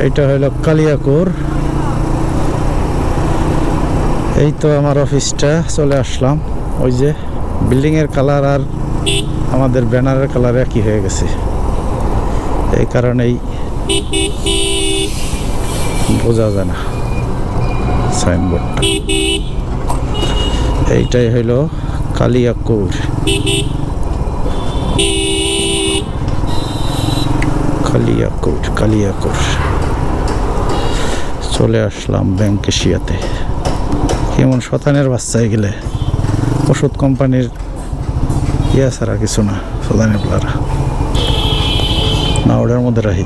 এইটা হলো কালিয়াকৈর। এই তো আমার অফিসটা, চলে আসলাম। ওই যে বিল্ডিং এর কালার আর আমাদের ব্যানারের কালার একই হয়ে গেছে, এই কারণেই বোঝা যায় না সাইনবোর্ডটা। এইটাই হইল কালিয়াকৈর। কালিয়াকৈর কালিয়াকৈর চলে আসলাম ব্যাংক এশিয়াতে। কেমন শতানের বাচ্চায় গেলে ওষুধ কোম্পানির ইয়া ছাড়া কিছু না, শতানের প্লারা না, ওটার মধ্যে রাখি।